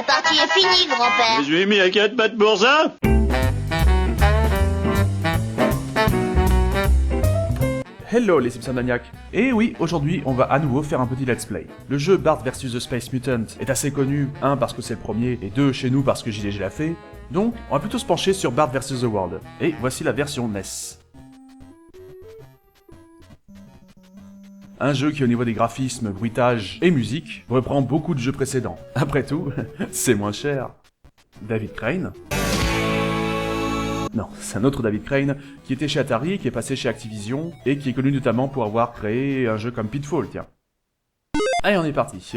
La partie est finie, grand-père. Je lui ai mis à 4 pattes pour ça. Hello les Simpsonmaniacs. Et oui, aujourd'hui on va à nouveau faire un petit let's play. Le jeu Bart vs The Space Mutant est assez connu, 1 parce que c'est le premier, et 2 chez nous parce que JDG l'a fait. Donc, on va plutôt se pencher sur Bart vs The World. Et voici la version NES. Un jeu qui au niveau des graphismes, bruitage et musique reprend beaucoup de jeux précédents. Après tout, c'est moins cher. David Crane. Non, c'est un autre David Crane qui était chez Atari, qui est passé chez Activision, et qui est connu notamment pour avoir créé un jeu comme Pitfall, tiens. Allez, on est parti.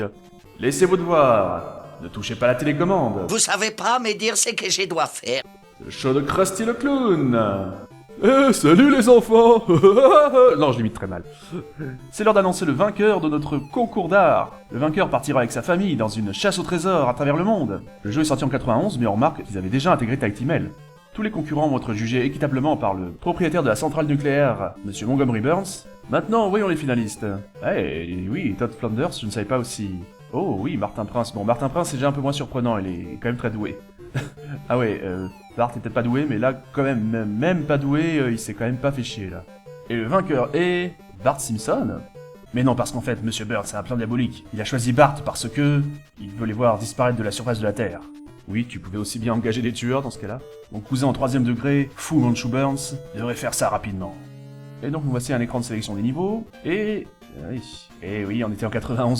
Laissez-vous devoir. Ne touchez pas la télécommande. Vous savez pas me dire ce que je dois faire. Le show de Krusty le Clown. Salut les enfants. Non, je l'imite très mal. C'est l'heure d'annoncer le vainqueur de notre concours d'art. Le vainqueur partira avec sa famille dans une chasse au trésor à travers le monde. Le jeu est sorti en 91, mais on remarque qu'ils avaient déjà intégré Tactimel. Tous les concurrents vont être jugés équitablement par le propriétaire de la centrale nucléaire, Monsieur Montgomery Burns. Maintenant, voyons les finalistes. Eh oui, Todd Flanders, je ne savais pas aussi. Oh oui, Martin Prince. Bon, Martin Prince, c'est déjà un peu moins surprenant, il est quand même très doué. Ah ouais, Bart est peut-être pas doué, mais là, quand même pas doué, il s'est quand même pas fait chier, là. Et le vainqueur est... Bart Simpson. Mais non, parce qu'en fait, Monsieur Burns a un plan diabolique. Il a choisi Bart parce que... il veut les voir disparaître de la surface de la Terre. Oui, tu pouvais aussi bien engager des tueurs dans ce cas-là. Mon cousin en 3ème degré, Fou Manchu Burns, devrait faire ça rapidement. Et donc nous voici un écran de sélection des niveaux, et oui, on était en 91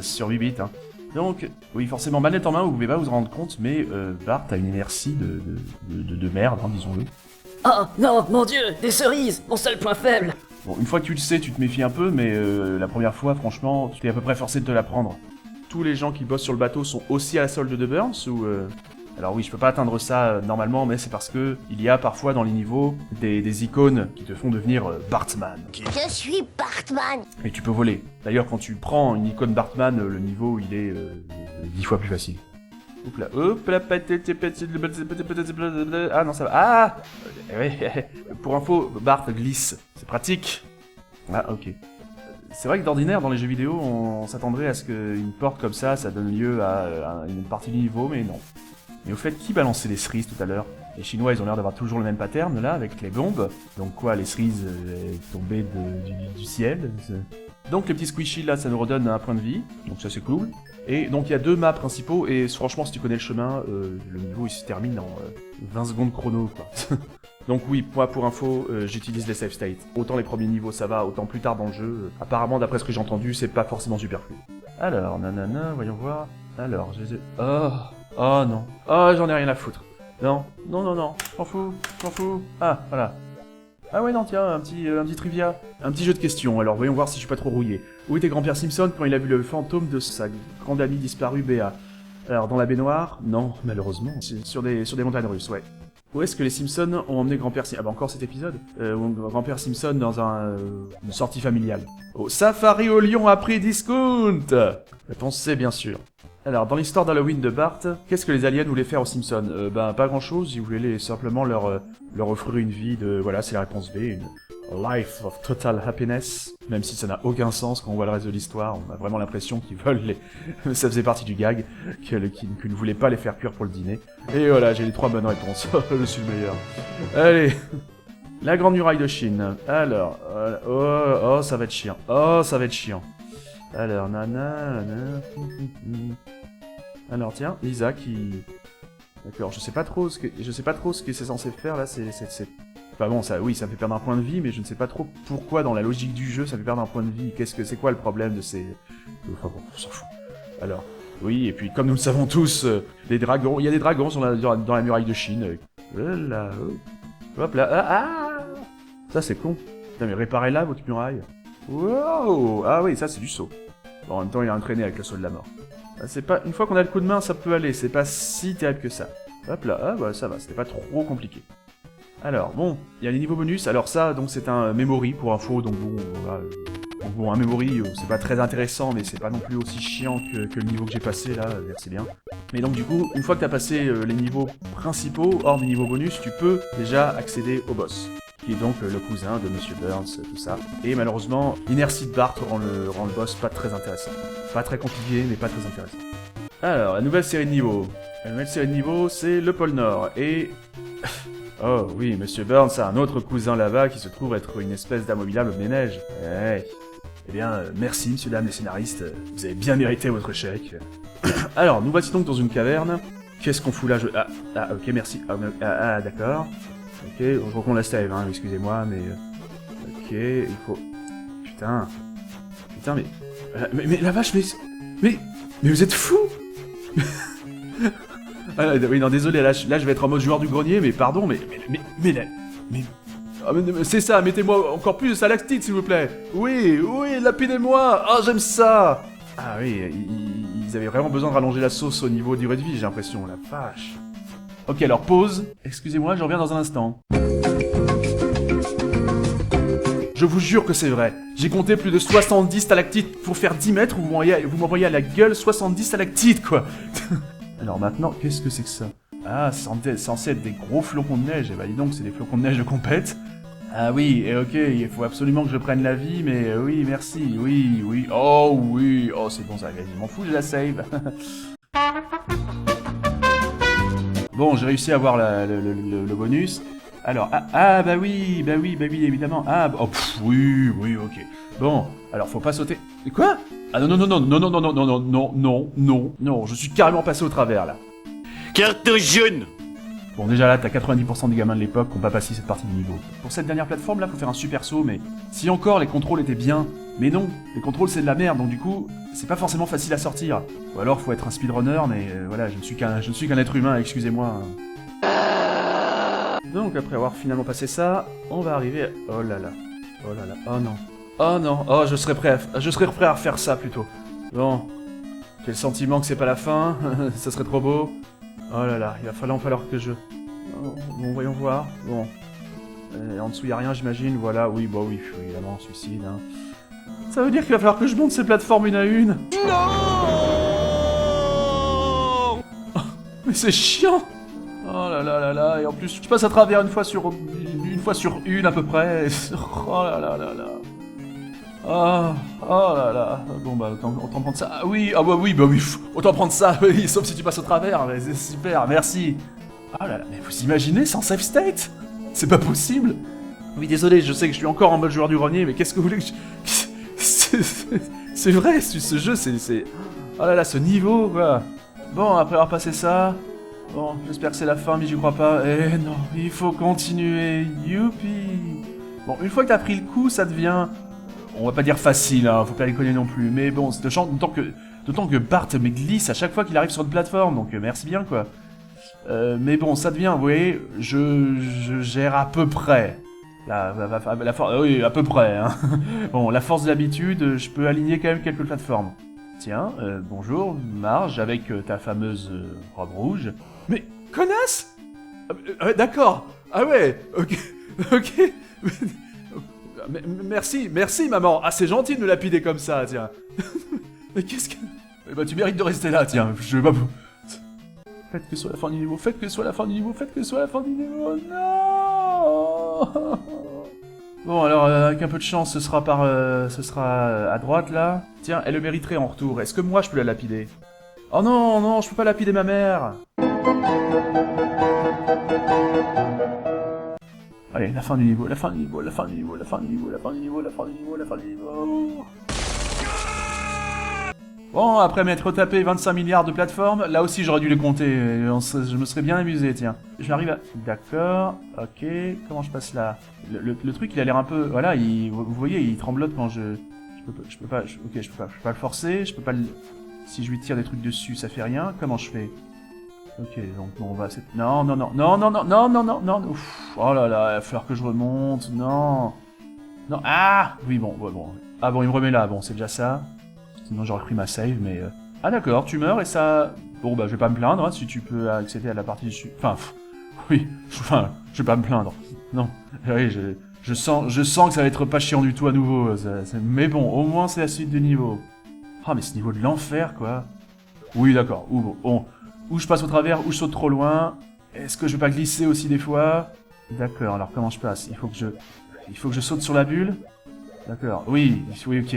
sur 8 bits, hein. Donc, oui, forcément, manette en main, vous pouvez pas vous rendre compte, mais Bart a une inertie de merde, hein, disons-le. Oh non, mon dieu, des cerises, mon seul point faible. Bon, une fois que tu le sais, tu te méfies un peu, mais la première fois, franchement, tu t'es à peu près forcé de te la prendre. Tous les gens qui bossent sur le bateau sont aussi à la solde de Burns, ou... Alors oui, je peux pas atteindre ça normalement, mais c'est parce que il y a parfois dans les niveaux des icônes qui te font devenir Bartman. Je suis Bartman. Et tu peux voler. D'ailleurs, quand tu prends une icône Bartman, le niveau il est 10 fois plus facile. Hop là, ah non ça va. Ah ouais. Pour info, Bart glisse, c'est pratique. Ah ok. C'est vrai que d'ordinaire, dans les jeux vidéo, on s'attendrait à ce qu'une porte comme ça donne lieu à une partie du niveau, mais non. Mais au fait, qui balançait les cerises tout à l'heure? Les Chinois, ils ont l'air d'avoir toujours le même pattern, là, avec les bombes. Donc quoi, les cerises tombées du ciel? Donc les petits squishies, là, ça nous redonne un point de vie, donc ça c'est cool. Et donc il y a 2 maps principaux, et franchement, si tu connais le chemin, le niveau, il se termine en 20 secondes chrono, quoi. Donc oui, moi pour info, j'utilise les save states. Autant les premiers niveaux ça va, autant plus tard dans le jeu, apparemment d'après ce que j'ai entendu, c'est pas forcément super fluide. Alors, nanana, voyons voir. Alors, je les ai... Oh non. Oh, j'en ai rien à foutre. Non, m'en fous. Ah, voilà. Ah ouais, non, tiens, un petit trivia. Un petit jeu de questions, alors voyons voir si je suis pas trop rouillé. Où était grand-père Simpson quand il a vu le fantôme de sa grande amie disparue, Béa? Alors, dans la baignoire? Non, malheureusement. Sur des montagnes russes, ouais. Où est-ce que les Simpsons ont emmené grand-père Simpson? Ah bah encore cet épisode. Grand-père Simpson dans une sortie familiale. Au Safari au Lion à prix discount. Réponse C, bien sûr. Alors, dans l'histoire d'Halloween de Bart, qu'est-ce que les aliens voulaient faire aux Simpsons? Ben, pas grand-chose, ils voulaient simplement leur offrir une vie de... Voilà, c'est la réponse B, une life of total happiness. Même si ça n'a aucun sens quand on voit le reste de l'histoire, on a vraiment l'impression qu'ils veulent les... ça faisait partie du gag, qu'ils ne voulaient pas les faire cuire pour le dîner. Et voilà, j'ai les 3 bonnes réponses, je suis le meilleur. Allez, la Grande Muraille de Chine. Alors, oh, ça va être chiant. Oh, ça va être chiant. Alors, alors tiens, Lisa qui... D'accord, je sais pas trop ce que c'est censé faire là, c'est... Enfin bon, ça, oui, ça me fait perdre un point de vie, mais je ne sais pas trop pourquoi dans la logique du jeu ça fait perdre un point de vie. C'est quoi le problème de ces... Enfin bon, on s'en fout. Alors, oui, et puis comme nous le savons tous, les dragons, il y a des dragons dans la muraille de Chine. Là, hop là, ah, ça c'est con. Putain, mais réparez-la votre muraille. Wow, ah oui, ça c'est du saut. Bon, en même temps, il a entraîné avec le saut de la mort. C'est pas... Une fois qu'on a le coup de main, ça peut aller, c'est pas si terrible que ça. Hop là, ah bah ça va, c'était pas trop compliqué. Alors, bon, il y a les niveaux bonus, alors ça, donc c'est un memory pour info, donc bon, voilà. Donc bon, un memory, c'est pas très intéressant, mais c'est pas non plus aussi chiant que le niveau que j'ai passé, là, merci bien. Mais donc du coup, une fois que t'as passé les niveaux principaux, hors des niveaux bonus, tu peux déjà accéder au boss. Qui est donc le cousin de Monsieur Burns, tout ça. Et malheureusement, l'inertie de Bart rend le boss pas très intéressant. Pas très compliqué, mais pas très intéressant. Alors, la nouvelle série de niveaux. La nouvelle série de niveaux, c'est le pôle Nord. Et... Oh oui, Monsieur Burns a un autre cousin là-bas qui se trouve être une espèce d'amobilable des neiges. Ouais. Eh bien, merci, messieurs, dames les scénaristes. Vous avez bien mérité votre chèque. Alors, nous voici donc dans une caverne. Qu'est-ce qu'on fout là ok, merci. D'accord. Ok, je crois qu'on la save, hein, excusez-moi, mais... Ok, il faut... Putain, mais la vache, mais vous êtes fous. Ah, oui, non, désolé, là, je vais être en mode joueur du grenier, mais pardon, mais c'est ça, mettez-moi encore plus de stalactites, s'il vous plaît. Oui, lapidez-moi. Ah, j'aime ça. Ah oui, ils avaient vraiment besoin de rallonger la sauce au niveau durée de vie, j'ai l'impression, la vache. Ok, alors pause. Excusez-moi, je reviens dans un instant. Je vous jure que c'est vrai. J'ai compté plus de 70 stalactites pour faire 10 mètres, vous m'envoyez à la gueule 70 stalactites, quoi. Alors maintenant, qu'est-ce que c'est que ça? Ah, c'est censé être des gros flocons de neige. Eh bah dis donc, c'est des flocons de neige de compète. Ah oui, et ok, il faut absolument que je prenne la vie, mais oui, merci, oui, oh c'est bon, ça, je m'en fous, je la save. Bon, j'ai réussi à avoir le bonus. Alors, bah oui, évidemment. Ah, oh, oui, ok. Bon, alors faut pas sauter. Quoi? Ah non, je suis carrément passé au travers, là. Carte jaune. Bon, déjà là, t'as 90% des gamins de l'époque qui ont pas passé cette partie du niveau. Pour cette dernière plateforme, là, faut faire un super saut, mais... Si encore, les contrôles étaient bien. Mais non, les contrôles, c'est de la merde, donc du coup, c'est pas forcément facile à sortir. Ou alors, faut être un speedrunner, mais voilà, je ne suis qu'un être humain, excusez-moi. Donc, après avoir finalement passé ça, on va arriver à... Oh là là, oh non, oh je serais prêt à refaire ça, plutôt. Bon, quel sentiment que c'est pas la fin, ça serait trop beau. Oh là là, il va falloir que je... Oh, bon, voyons voir, bon. En dessous, y a rien, j'imagine, voilà, oui, évidemment, suicide, hein. Ça veut dire qu'il va falloir que je monte ces plateformes une à une. Non. Oh, mais c'est chiant. Oh là là, et en plus, je passe à travers une fois sur une à peu près. Oh là là. Oh là là. Bon bah, autant prendre ça. Ah oui, autant prendre ça, oui, sauf si tu passes au travers. C'est super, merci. Oh là là, mais vous imaginez sans save state? C'est pas possible. Oui, désolé, je sais que je suis encore en mode joueur du grenier, mais qu'est-ce que vous voulez que je... C'est vrai, ce jeu, c'est... Oh là là, ce niveau, quoi. Bon, après avoir passé ça... Bon, j'espère que c'est la fin, mais j'y crois pas. Eh non, il faut continuer. Youpi. Bon, une fois que t'as pris le coup, ça devient... On va pas dire facile, hein, faut pas déconner non plus. Mais bon, c'est d'autant que Bart me glisse à chaque fois qu'il arrive sur une plateforme, donc merci bien, quoi. Mais bon, ça devient, vous voyez, je gère à peu près. Oui, à peu près, hein. Bon, la force de l'habitude, je peux aligner quand même quelques plateformes. Tiens, bonjour, Marge, avec ta fameuse robe rouge. Mais, connasse! D'accord. Ah ouais, ok. Merci, maman. Ah, c'est gentil de me lapider comme ça, tiens. Mais qu'est-ce que... Bah, tu mérites de rester là, tiens. Je vais pas... Faites que ce soit la fin du niveau, non. Bon, alors, avec un peu de chance, ce sera à droite, là. Tiens, elle le mériterait en retour. Est-ce que moi, je peux la lapider? Oh non, je peux pas lapider ma mère. Allez, la fin du niveau. Bon, après m'être tapé 25 milliards de plateformes, là aussi j'aurais dû les compter. Je me serais bien amusé, tiens. J'arrive à... D'accord, ok. Comment je passe là? Le truc, il a l'air un peu... Voilà, vous voyez, il tremblote quand je peux pas le forcer, je peux pas le... Si je lui tire des trucs dessus, ça fait rien. Comment je fais? Ok, donc bon, on va... Non. Ouf, oh là là, il va falloir que je remonte. Non. Ah oui, bon. Ah bon, il me remet là, bon, c'est déjà ça. Sinon j'aurais pris ma save, mais... Ah d'accord, tu meurs et ça... Bon bah je vais pas me plaindre, hein, si tu peux accéder à la partie dessus. Enfin, oui, je vais pas me plaindre. Non, oui, je sens que ça va être pas chiant du tout à nouveau. Mais bon, au moins c'est la suite du niveau. Ah mais ce niveau de l'enfer, quoi. Oui, d'accord, ou je passe au travers, ou je saute trop loin. Est-ce que je vais pas glisser aussi des fois? D'accord, alors comment je passe? Il faut que je saute sur la bulle? D'accord, oui, ok.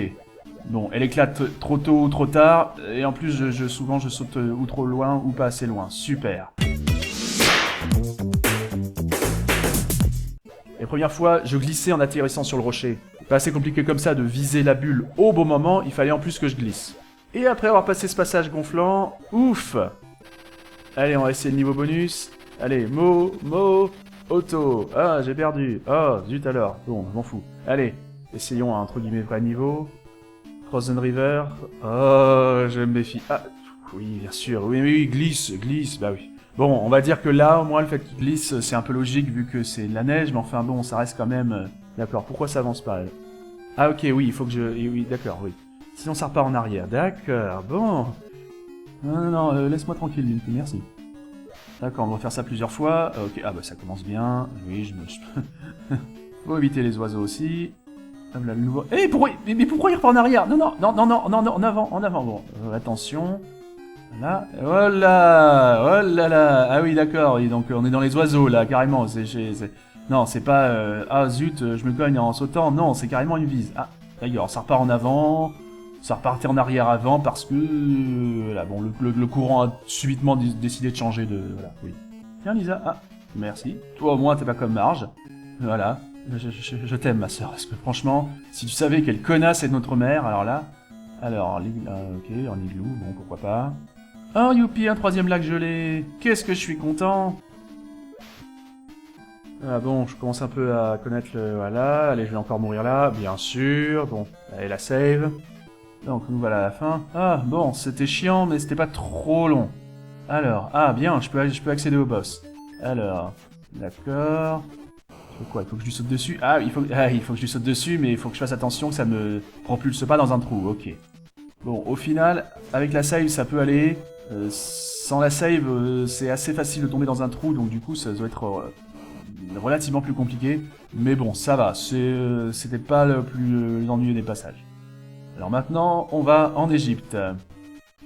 Bon, elle éclate trop tôt ou trop tard, et en plus, souvent, je saute ou trop loin ou pas assez loin. Super. Les premières fois, je glissais en atterrissant sur le rocher. Pas assez compliqué comme ça de viser la bulle au bon moment, il fallait en plus que je glisse. Et après avoir passé ce passage gonflant, ouf! Allez, on va essayer le niveau bonus. Allez, auto. Ah, j'ai perdu. Oh, zut alors. Bon, je m'en fous. Allez, essayons un entre guillemets vrai niveau. Frozen River. Oh, je me méfie. Ah, oui, bien sûr. Oui, glisse, bah oui. Bon, on va dire que là, au moins, le fait qu'il glisse, c'est un peu logique vu que c'est de la neige, mais enfin bon, ça reste quand même... D'accord, pourquoi ça avance pas, elle? Ah ok, oui, il faut que je... Oui, d'accord, oui. Sinon ça repart en arrière. D'accord, bon. Non, laisse-moi tranquille, Link, merci. D'accord, on va faire ça plusieurs fois. Ok, ah bah ça commence bien. Oui, faut éviter les oiseaux aussi. Hop là, le nouveau... mais pourquoi il repart en arrière? Non, en avant. Bon, attention. Voilà. Oh là. Ah oui, d'accord. Donc on est dans les oiseaux là, carrément. Non, c'est pas... ah zut, je me cogne en sautant. Non, c'est carrément une vise. Ah, d'accord, ça repart en avant. Ça repartait en arrière avant parce que... Là, bon, le courant a subitement décidé de changer de... Voilà, oui. Tiens, Lisa. Ah, merci. Toi, au moins, t'es pas comme Marge. Voilà. Je t'aime, ma sœur. Parce que franchement, si tu savais quelle connasse est notre mère, alors là... Alors, ok, en igloo, bon, pourquoi pas. Oh, youpi, un troisième lac gelé. Qu'est-ce que je suis content. Ah bon, je commence un peu à connaître le... Voilà, allez, je vais encore mourir là, bien sûr. Bon, allez, la save. Donc, nous voilà à la fin. Ah, bon, c'était chiant, mais c'était pas trop long. Alors, ah, bien, je peux accéder au boss. Alors, d'accord. Quoi, il faut que je lui saute dessus? Il faut que je lui saute dessus, mais il faut que je fasse attention que ça me propulse pas dans un trou, ok. Bon, au final, avec la save, ça peut aller. Sans la save, c'est assez facile de tomber dans un trou, donc du coup, ça doit être relativement plus compliqué. Mais bon, ça va, c'était pas le plus ennuyeux des passages. Alors maintenant, on va en Égypte.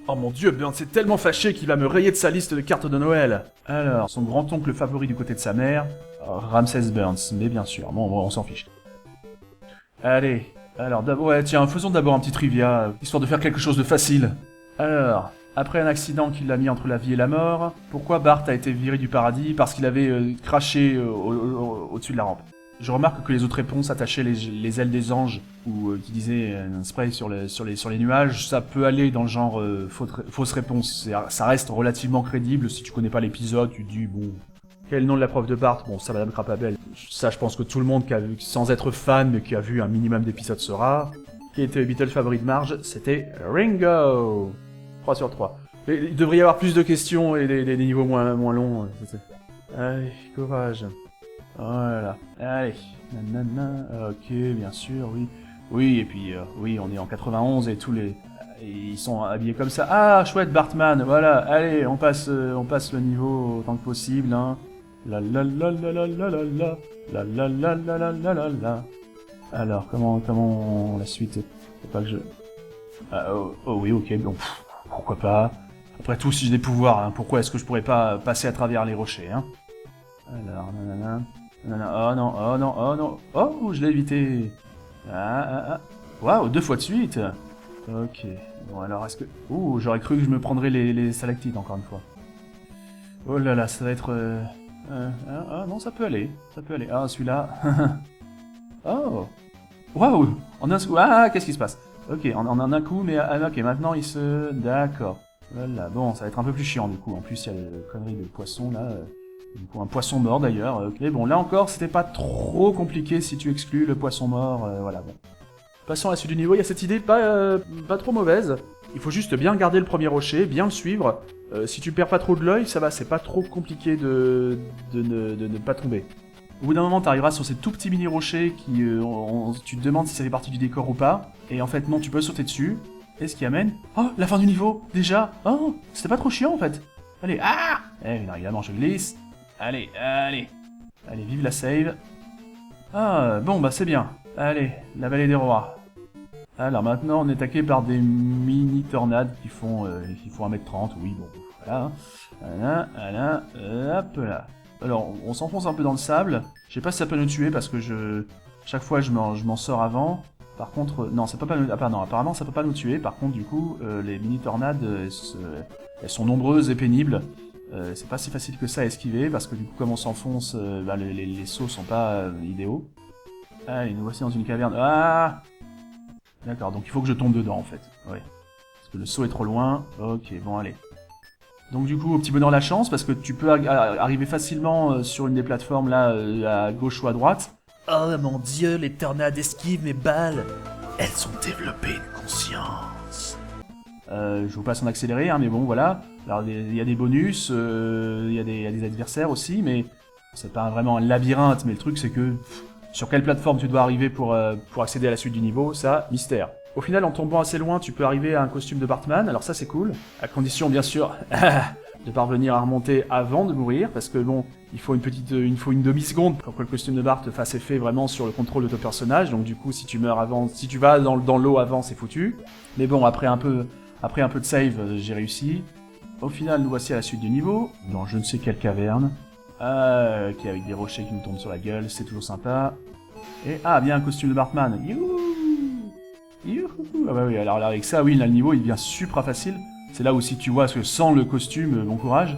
Oh mon dieu, Burns est tellement fâché qu'il va me rayer de sa liste de cartes de Noël. Alors, son grand-oncle favori du côté de sa mère, Ramsès Burns, mais bien sûr, bon, on s'en fiche. Allez, alors d'abord, ouais, tiens, faisons d'abord un petit trivia, histoire de faire quelque chose de facile. Alors, après un accident qui l'a mis entre la vie et la mort, pourquoi Bart a été viré du paradis? Parce qu'il avait craché au-dessus de la rampe. Je remarque que les autres réponses attachaient les ailes des anges, ou qui disaient un spray sur les nuages, ça peut aller dans le genre fausse réponse. Ça reste relativement crédible, si tu connais pas l'épisode, tu te dis, bon... Quel est le nom de la prof de Bart? Bon, ça, Madame Crapabelle. Ça, je pense que tout le monde qui a vu, sans être fan, mais qui a vu un minimum d'épisodes saura. Qui était le Beatle favori de Marge? C'était Ringo! 3 sur 3. Mais il devrait y avoir plus de questions et des niveaux moins longs. Allez, courage. Voilà. Allez. Nanana. Ok, bien sûr, oui. Oui, et puis, oui, on est en 91 et tous les... Ils sont habillés comme ça. Ah, chouette, Bartman, voilà. Allez, on passe le niveau autant que possible, hein. La la la la la la la la. La la la la la la la la. Alors, comment la suite? Faut pas que je... oh oui, ok, bon, pourquoi pas. Après tout, si j'ai des pouvoirs, hein, pourquoi est-ce que je pourrais pas passer à travers les rochers, hein? Alors, nanana, nanana, oh non, oh, je l'ai évité. Waouh, 2 fois de suite. Ok, bon alors est-ce que... Ouh, j'aurais cru que je me prendrais les stalactites encore une fois. Oh là là, ça va être... Ah non, ça peut aller. Ah, celui-là... Oh. Waouh. En un coup... Ah, qu'est-ce qui se passe? Ok, en un coup, mais... ok, maintenant il se... D'accord. Voilà, bon, ça va être un peu plus chiant du coup. En plus, il y a le connerie de poisson là... Du coup, un poisson mort d'ailleurs. Mais bon, là encore, c'était pas trop compliqué si tu exclus le poisson mort. Voilà, bon. Passons à la suite du niveau, il y a cette idée pas trop mauvaise. Il faut juste bien garder le premier rocher, bien le suivre. Si tu perds pas trop de l'œil, ça va, c'est pas trop compliqué de ne pas tomber. Au bout d'un moment, t'arriveras sur ces tout petits mini-rochers qui... tu te demandes si ça fait partie du décor ou pas. Et en fait, non, tu peux sauter dessus. Et ce qui amène... Oh, la fin du niveau, déjà. Oh, c'était pas trop chiant en fait. Allez, ah. Bien évidemment, je glisse. Allez, vive la save. Ah, bon, bah c'est bien. Allez, la vallée des rois. Alors maintenant, on est attaqué par des mini-tornades qui font 1m30, oui, bon, voilà. Hop là. Alors, on s'enfonce un peu dans le sable. Je sais pas si ça peut nous tuer parce que chaque fois, je m'en sors avant. Par contre, non, ça peut pas nous... Ah, non, apparemment ça peut pas nous tuer. Par contre, du coup, les mini-tornades, elles sont nombreuses et pénibles. C'est pas si facile que ça à esquiver, parce que du coup, comme on s'enfonce, les sauts sont pas idéaux. Allez, nous voici dans une caverne. Ah! D'accord, donc il faut que je tombe dedans, en fait. Ouais. Parce que le saut est trop loin. Ok, bon, allez. Donc du coup, au petit bonheur la chance, parce que tu peux arriver facilement sur une des plateformes, là, à gauche ou à droite. Oh mon dieu, les tornades esquivent mes balles. Elles ont développé une conscience. Je vous passe en accéléré, hein, mais bon, voilà. Alors, il y a des bonus, il y a des adversaires aussi, mais c'est pas vraiment un labyrinthe, mais le truc, c'est que sur quelle plateforme tu dois arriver pour accéder à la suite du niveau, ça, mystère. Au final, en tombant assez loin, tu peux arriver à un costume de Bartman, alors ça, c'est cool. À condition, bien sûr, de parvenir à remonter avant de mourir, parce que bon, il faut une demi-seconde pour que le costume de Bart fasse effet vraiment sur le contrôle de ton personnage, donc du coup, si tu meurs avant, si tu vas dans l'eau avant, c'est foutu. Mais bon, après un peu de save, j'ai réussi. Au final, nous voici à la suite du niveau, dans je ne sais quelle caverne. Ok, avec des rochers qui nous tombent sur la gueule, c'est toujours sympa. Et, bien un costume de Bartman. Youhou! Youhou! Ah bah oui, alors là, avec ça, oui, là, le niveau, il devient supra facile. C'est là où si tu vois que sans le costume, bon courage.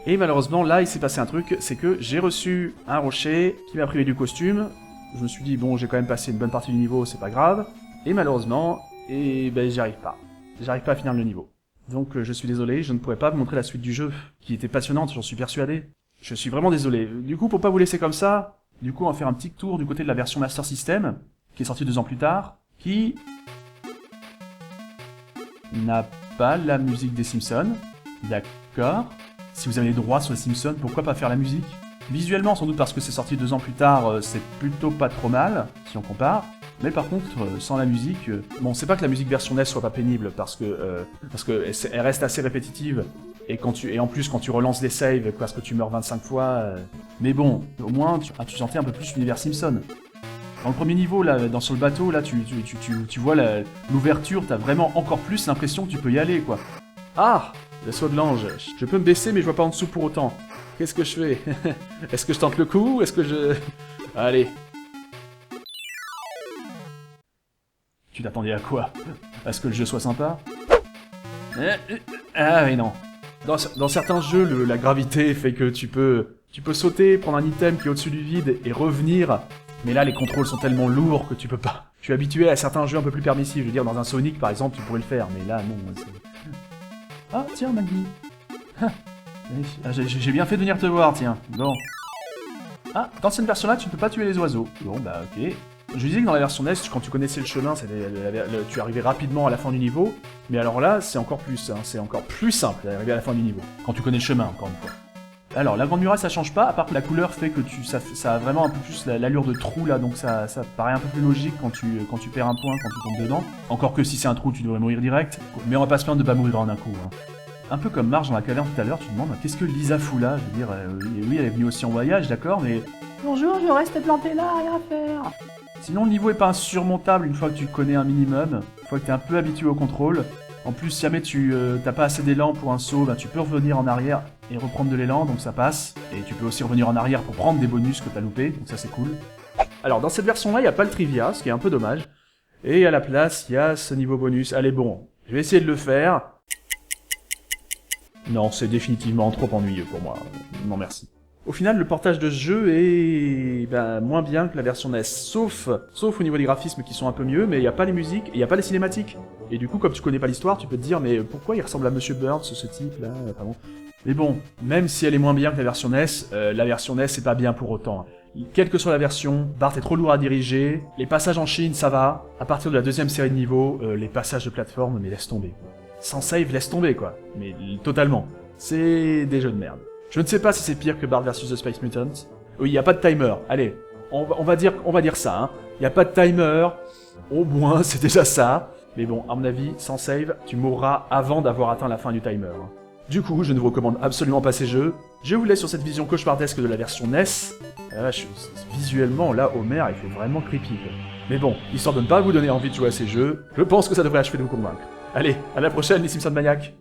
Et malheureusement, là, il s'est passé un truc, c'est que j'ai reçu un rocher qui m'a privé du costume. Je me suis dit, bon, j'ai quand même passé une bonne partie du niveau, c'est pas grave. Et malheureusement, j'y arrive pas. J'arrive pas à finir le niveau. Donc je suis désolé, je ne pourrais pas vous montrer la suite du jeu, qui était passionnante, j'en suis persuadé. Je suis vraiment désolé. Du coup, pour pas vous laisser comme ça, du coup on va faire un petit tour du côté de la version Master System, qui est sortie 2 ans plus tard, qui n'a pas la musique des Simpsons. D'accord. Si vous avez les droits sur les Simpsons, pourquoi pas faire la musique? Visuellement, sans doute parce que c'est sorti 2 ans plus tard, c'est plutôt pas trop mal, si on compare. Mais par contre, sans la musique... Bon, c'est pas que la musique version NES soit pas pénible, parce que elle reste assez répétitive, et en plus, quand tu relances les saves, parce que tu meurs 25 fois... Mais bon, au moins, tu sentais un peu plus l'univers Simpson. Dans le premier niveau, là, sur le bateau, là, tu vois l'ouverture, t'as vraiment encore plus l'impression que tu peux y aller, quoi. Ah! Le saut de l'ange. Je peux me baisser, mais je vois pas en dessous pour autant. Qu'est-ce que je fais? Est-ce que je tente le coup? Est-ce que je... Allez. Tu t'attendais à quoi? À ce que le jeu soit sympa? Ah oui, non. Dans certains jeux, la gravité fait que tu peux sauter, prendre un item qui est au-dessus du vide et revenir. Mais là, les contrôles sont tellement lourds que tu peux pas. Je suis habitué à certains jeux un peu plus permissifs. Je veux dire, dans un Sonic, par exemple, tu pourrais le faire. Mais là, non. Ah, tiens, Maggie. J'ai bien fait de venir te voir, tiens. Bon. Ah, dans cette version-là, tu ne peux pas tuer les oiseaux. Bon, bah, ok. Je disais que dans la version NES, quand tu connaissais le chemin, tu arrivais rapidement à la fin du niveau. Mais alors là, c'est encore plus, hein, c'est encore plus simple d'arriver à la fin du niveau. Quand tu connais le chemin, encore une fois. Alors, la grande muraille, ça change pas, à part que la couleur fait que ça a vraiment un peu plus l'allure de trou, là, donc ça paraît un peu plus logique quand tu perds un point, quand tu tombes dedans. Encore que si c'est un trou, tu devrais mourir direct. Mais on va pas se plaindre de pas mourir en un coup, hein. Un peu comme Marge dans la caverne tout à l'heure, tu te demandes, qu'est-ce que Lisa fout là? Je veux dire, oui, elle est venue aussi en voyage, d'accord, mais... Bonjour, je reste planté là, rien à faire. Sinon, le niveau est pas insurmontable une fois que tu connais un minimum, une fois que t'es un peu habitué au contrôle. En plus, si jamais t'as pas assez d'élan pour un saut, bah, tu peux revenir en arrière et reprendre de l'élan, donc ça passe. Et tu peux aussi revenir en arrière pour prendre des bonus que t'as loupés, donc ça c'est cool. Alors, dans cette version-là, il n'y a pas le trivia, ce qui est un peu dommage. Et à la place, il y a ce niveau bonus. Allez, bon, je vais essayer de le faire. Non, c'est définitivement trop ennuyeux pour moi. Non, merci. Au final, le portage de ce jeu est moins bien que la version NES, sauf au niveau des graphismes qui sont un peu mieux, mais il n'y a pas les musiques, et il n'y a pas les cinématiques. Et du coup, comme tu connais pas l'histoire, tu peux te dire, mais pourquoi il ressemble à Monsieur Burns, ce type-là, enfin bon. Mais bon, même si elle est moins bien que la version NES c'est pas bien pour autant. Quelle que soit la version, Bart est trop lourd à diriger, les passages en Chine, ça va. À partir de la deuxième série de niveaux, les passages de plateforme, mais laisse tomber. Sans save, laisse tomber, quoi. Mais totalement. C'est des jeux de merde. Je ne sais pas si c'est pire que Bart vs The Space Mutants. Oui, il n'y a pas de timer. Allez, on va dire ça, hein. Il n'y a pas de timer. Au moins, c'est déjà ça. Mais bon, à mon avis, sans save, tu mourras avant d'avoir atteint la fin du timer. Du coup, je ne vous recommande absolument pas ces jeux. Je vous laisse sur cette vision cauchemardesque de la version NES. Visuellement, là, Homer, il fait vraiment creepy. Mais bon, histoire de ne pas vous donner envie de jouer à ces jeux, je pense que ça devrait achever de vous convaincre. Allez, à la prochaine les Simpsons Maniacs.